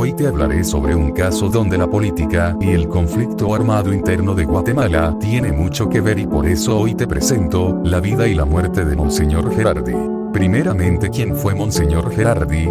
Hoy te hablaré sobre un caso donde la política y el conflicto armado interno de Guatemala tiene mucho que ver y por eso hoy te presento la vida y la muerte de Monseñor Gerardi. Primeramente, ¿quién fue Monseñor Gerardi?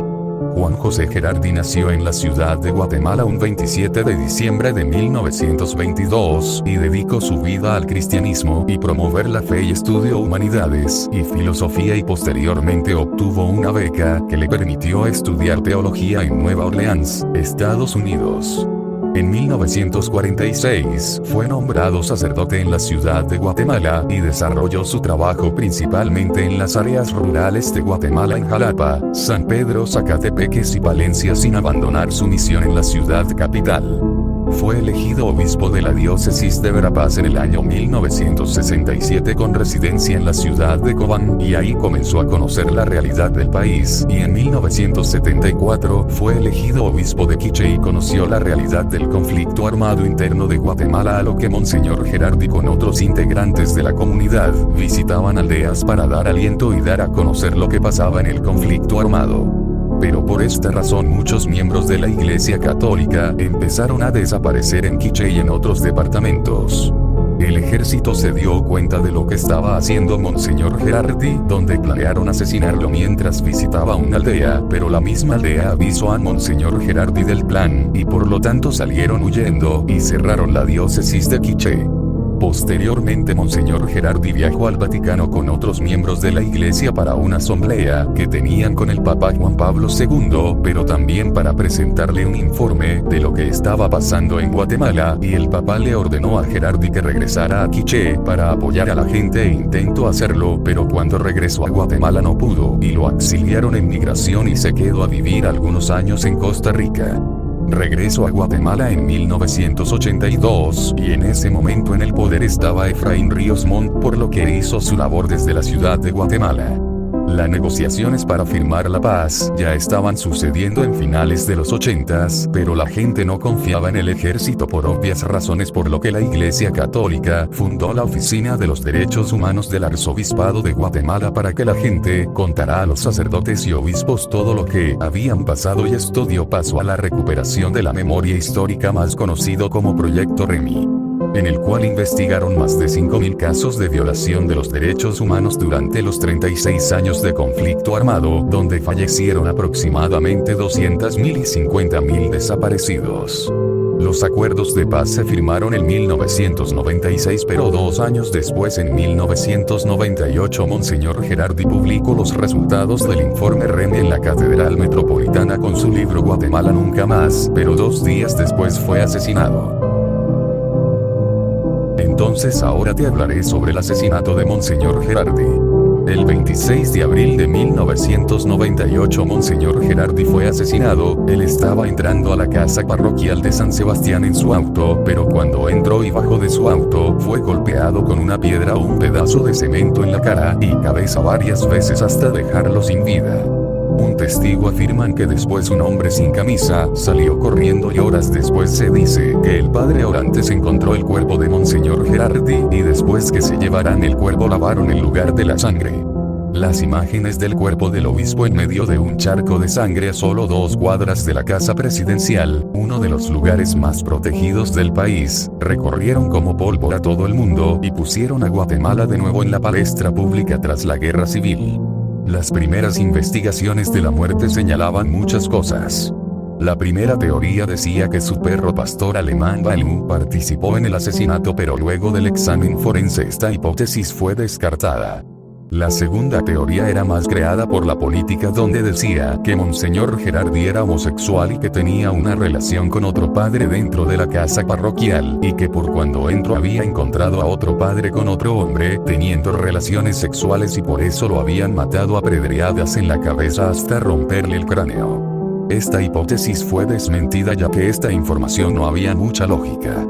Juan José Gerardi nació en la ciudad de Guatemala un 27 de diciembre de 1922 y dedicó su vida al cristianismo y promover la fe y estudió humanidades y filosofía y posteriormente obtuvo una beca que le permitió estudiar teología en Nueva Orleans, Estados Unidos. En 1946 fue nombrado sacerdote en la ciudad de Guatemala y desarrolló su trabajo principalmente en las áreas rurales de Guatemala en Jalapa, San Pedro, Zacatepeques y Palencia sin abandonar su misión en la ciudad capital. Fue elegido obispo de la diócesis de Verapaz en el año 1967 con residencia en la ciudad de Cobán y ahí comenzó a conocer la realidad del país y en 1974 fue elegido obispo de Quiché y conoció la realidad del conflicto armado interno de Guatemala, a lo que Monseñor Gerardi con otros integrantes de la comunidad visitaban aldeas para dar aliento y dar a conocer lo que pasaba en el conflicto armado. Pero por esta razón muchos miembros de la Iglesia Católica empezaron a desaparecer en Quiché y en otros departamentos. El ejército se dio cuenta de lo que estaba haciendo Monseñor Gerardi, donde planearon asesinarlo mientras visitaba una aldea, pero la misma aldea avisó a Monseñor Gerardi del plan, y por lo tanto salieron huyendo y cerraron la diócesis de Quiché. Posteriormente Monseñor Gerardi viajó al Vaticano con otros miembros de la iglesia para una asamblea que tenían con el Papa Juan Pablo II, pero también para presentarle un informe de lo que estaba pasando en Guatemala, y el Papa le ordenó a Gerardi que regresara a Quiché para apoyar a la gente e intentó hacerlo, pero cuando regresó a Guatemala no pudo, y lo exiliaron en migración y se quedó a vivir algunos años en Costa Rica. Regresó a Guatemala en 1982 y en ese momento en el poder estaba Efraín Ríos Montt, por lo que hizo su labor desde la ciudad de Guatemala. Las negociaciones para firmar la paz ya estaban sucediendo en finales de los 80s, pero la gente no confiaba en el ejército por obvias razones, por lo que la Iglesia Católica fundó la Oficina de los Derechos Humanos del Arzobispado de Guatemala para que la gente contara a los sacerdotes y obispos todo lo que habían pasado, y esto dio paso a la recuperación de la memoria histórica más conocido como Proyecto Remi, en el cual investigaron más de 5.000 casos de violación de los derechos humanos durante los 36 años de conflicto armado, donde fallecieron aproximadamente 200.000 y 50.000 desaparecidos. Los acuerdos de paz se firmaron en 1996, pero 2 años después, en 1998, Monseñor Gerardi publicó los resultados del informe Remi en la Catedral Metropolitana con su libro Guatemala Nunca Más, pero 2 días después fue asesinado. Entonces ahora te hablaré sobre el asesinato de Monseñor Gerardi. El 26 de abril de 1998 Monseñor Gerardi fue asesinado. Él estaba entrando a la casa parroquial de San Sebastián en su auto, pero cuando entró y bajó de su auto, fue golpeado con una piedra o un pedazo de cemento en la cara y cabeza varias veces hasta dejarlo sin vida. Un testigo afirma que después un hombre sin camisa salió corriendo y horas después se dice que el padre Orantes encontró el cuerpo de Monseñor Gerardi y después que se llevaran el cuerpo lavaron el lugar de la sangre. Las imágenes del cuerpo del obispo en medio de un charco de sangre a solo 2 cuadras de la casa presidencial, uno de los lugares más protegidos del país, recorrieron como pólvora todo el mundo y pusieron a Guatemala de nuevo en la palestra pública tras la guerra civil. Las primeras investigaciones de la muerte señalaban muchas cosas. La primera teoría decía que su perro pastor alemán Baloo participó en el asesinato, pero luego del examen forense esta hipótesis fue descartada. La segunda teoría era más creada por la política, donde decía que Monseñor Gerardi era homosexual y que tenía una relación con otro padre dentro de la casa parroquial, y que por cuando entró había encontrado a otro padre con otro hombre teniendo relaciones sexuales y por eso lo habían matado a pedradas en la cabeza hasta romperle el cráneo. Esta hipótesis fue desmentida, ya que esta información no había mucha lógica.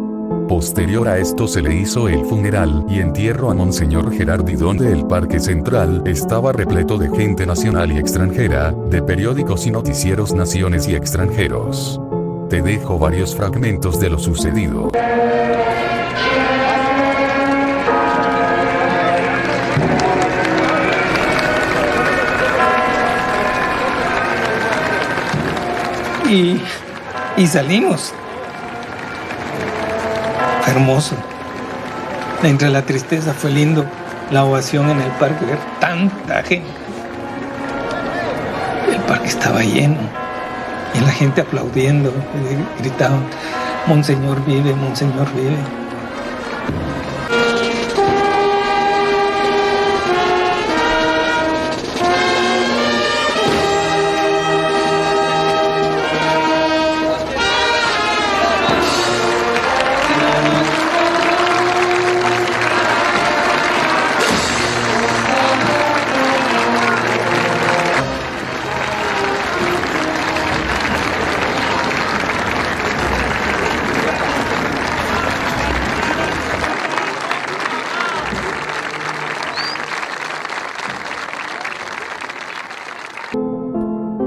Posterior a esto se le hizo el funeral y entierro a Monseñor Gerardi, donde el Parque Central estaba repleto de gente nacional y extranjera, de periódicos y noticieros naciones y extranjeros. Te dejo varios fragmentos de lo sucedido. Y Y salimos. Fue hermoso. Entre la tristeza fue lindo. La ovación en el parque, ver tanta gente. El parque estaba lleno. Y la gente aplaudiendo, gritaban, Monseñor vive, Monseñor vive.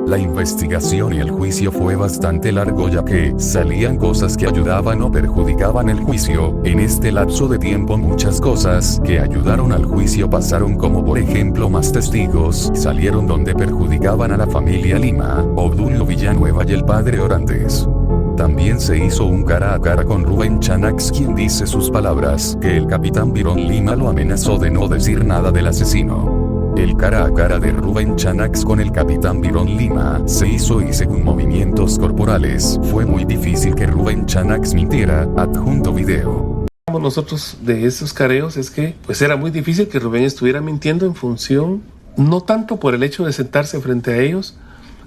La investigación y el juicio fue bastante largo ya que salían cosas que ayudaban o perjudicaban el juicio. En este lapso de tiempo muchas cosas que ayudaron al juicio pasaron, como por ejemplo más testigos salieron donde perjudicaban a la familia Lima, Obdulio Villanueva y el padre Orantes. También se hizo un cara a cara con Rubén Chanax, quien dice sus palabras, que el capitán Byron Lima lo amenazó de no decir nada del asesino. El cara a cara de Rubén Chanax con el capitán Byron Lima se hizo y según movimientos corporales, fue muy difícil que Rubén Chanax mintiera. Adjunto video. Nosotros de esos careos es que pues era muy difícil que Rubén estuviera mintiendo en función, no tanto por el hecho de sentarse frente a ellos,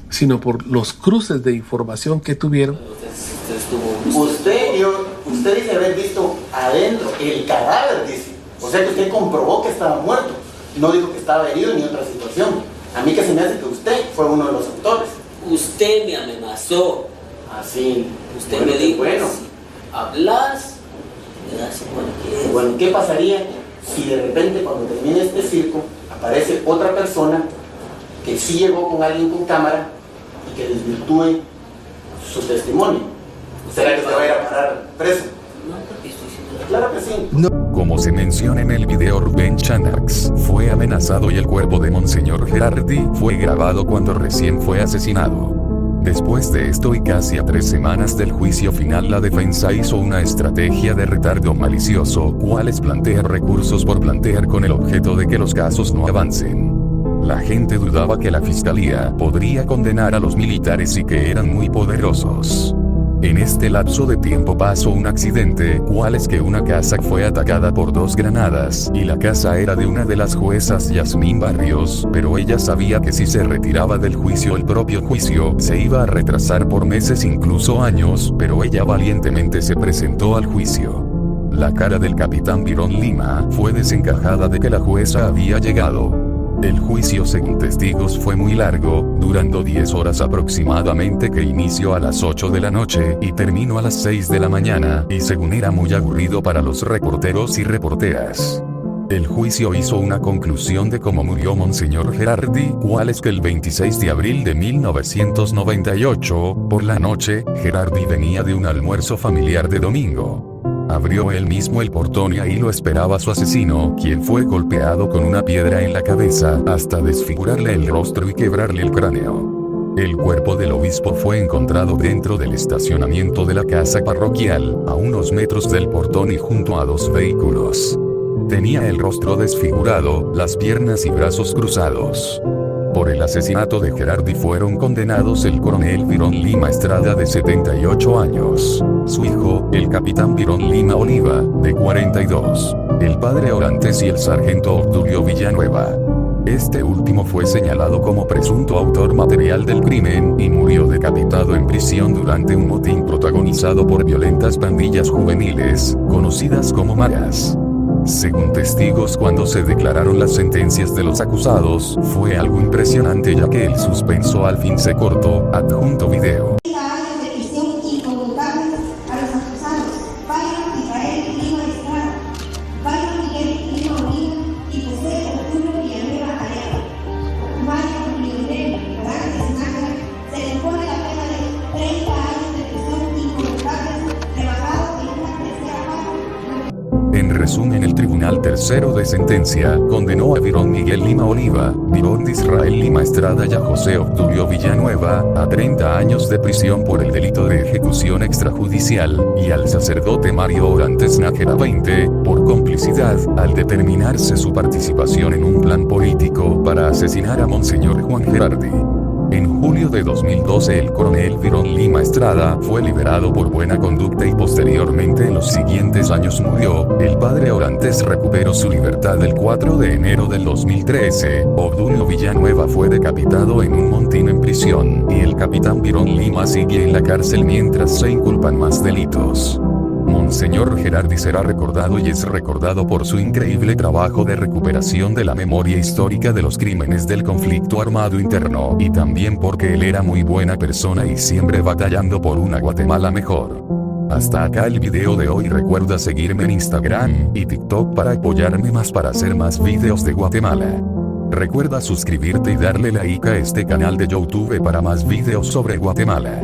sino por los cruces de información que tuvieron. Usted dice haber visto adentro el cadáver, dice. O sea que usted comprobó que estaba muerto. No dijo que estaba herido ni otra situación. A mí que se me hace que usted fue uno de los autores. Usted me amenazó. Así. Usted bueno, me dijo, bueno. Si hablas, me das cualquier. Bueno, ¿qué pasaría si de repente cuando termine este circo aparece otra persona que sí llegó con alguien con cámara y que desvirtúe su testimonio? ¿Será que se va a ir a parar preso? No, porque estoy diciendo. Claro que sí. Como se menciona en el video, Rubén Chanax fue amenazado y el cuerpo de Monseñor Gerardi fue grabado cuando recién fue asesinado. Después de esto y casi a 3 semanas del juicio final, la defensa hizo una estrategia de retardo malicioso, cual es plantear recursos por plantear con el objeto de que los casos no avancen. La gente dudaba que la fiscalía podría condenar a los militares y que eran muy poderosos. En este lapso de tiempo pasó un accidente, cual es que una casa fue atacada por 2 granadas, y la casa era de una de las juezas Yasmín Barrios, pero ella sabía que si se retiraba del juicio, el propio juicio se iba a retrasar por meses, incluso años, pero ella valientemente se presentó al juicio. La cara del capitán Byron Lima fue desencajada de que la jueza había llegado. El juicio, según testigos, fue muy largo, durando 10 horas aproximadamente, que inició a las 8 de la noche y terminó a las 6 de la mañana, y según era muy aburrido para los reporteros y reporteras. El juicio hizo una conclusión de cómo murió Monseñor Gerardi, cual es que el 26 de abril de 1998, por la noche, Gerardi venía de un almuerzo familiar de domingo. Abrió él mismo el portón y ahí lo esperaba su asesino, quien fue golpeado con una piedra en la cabeza hasta desfigurarle el rostro y quebrarle el cráneo. El cuerpo del obispo fue encontrado dentro del estacionamiento de la casa parroquial, a unos metros del portón y junto a 2 vehículos. Tenía el rostro desfigurado, las piernas y brazos cruzados. Por el asesinato de Gerardi fueron condenados el coronel Byron Lima Estrada, de 78 años, su hijo, el capitán Byron Lima Oliva, de 42, el padre Orantes y el sargento Obdulio Villanueva. Este último fue señalado como presunto autor material del crimen y murió decapitado en prisión durante un motín protagonizado por violentas pandillas juveniles, conocidas como maras. Según testigos, cuando se declararon las sentencias de los acusados, fue algo impresionante ya que el suspenso al fin se cortó. Adjunto video. En resumen, el Tribunal Tercero de Sentencia condenó a Byron Miguel Lima Oliva, Byron Israel Lima Estrada y a José Obdulio Villanueva a 30 años de prisión por el delito de ejecución ejecución extrajudicial, y al sacerdote Mario Orantes Nájera 20, por complicidad, al determinarse su participación en un plan político para asesinar a Monseñor Juan Gerardi. En julio de 2012 el coronel Virón Lima Estrada fue liberado por buena conducta y posteriormente en los siguientes años murió. El padre Orantes recuperó su libertad el 4 de enero del 2013. Obdulio Villanueva fue decapitado en un montín en prisión, y el capitán Virón Lima sigue en la cárcel mientras se inculpan más delitos. Monseñor Gerardi será recordado y es recordado por su increíble trabajo de recuperación de la memoria histórica de los crímenes del conflicto armado interno, y también porque él era muy buena persona y siempre batallando por una Guatemala mejor. Hasta acá el video de hoy. Recuerda seguirme en Instagram y TikTok para apoyarme más para hacer más videos de Guatemala. Recuerda suscribirte y darle like a este canal de YouTube para más videos sobre Guatemala.